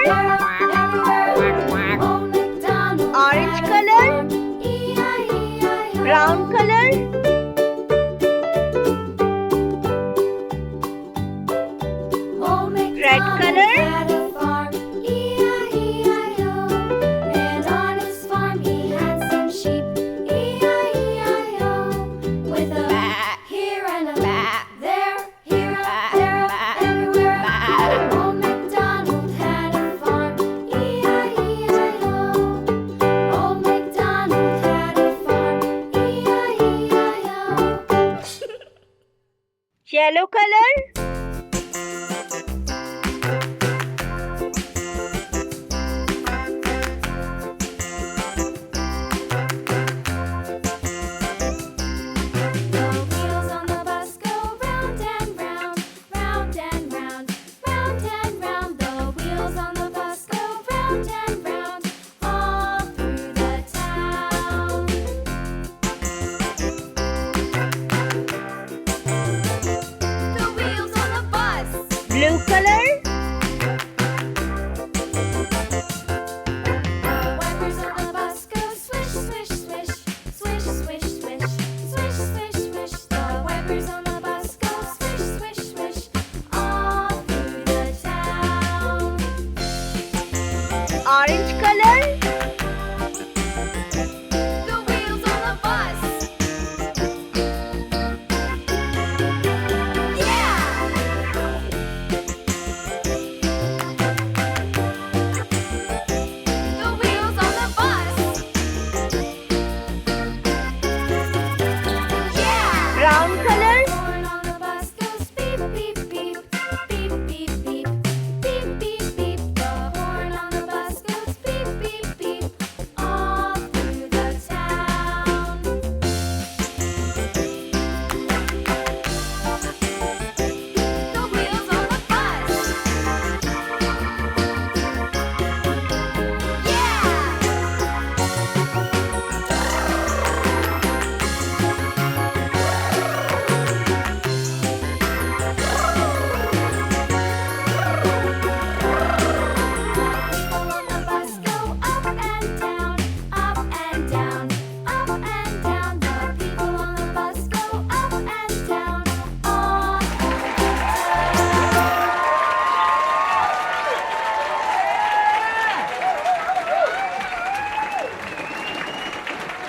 orange color, brown color, red color, and on his farm he had some sheep. E-I-E-I-O, with a here and a there, here, there, everywhere. Old MacDonald had a farm. E-I-E-I-O. Old MacDonald had a farm. E-I-E-I-O. yellow color, The wheels on the bus go round and round, round and round, round and round. The wheels on the bus go round and round, all through the town. The wheels on the bus. blue color, The wipers on the bus go swish, swish, swish, swish, swish, swish, swish, swish, swish. The wipers on the bus go swish, swish, swish, all through the town. orange color,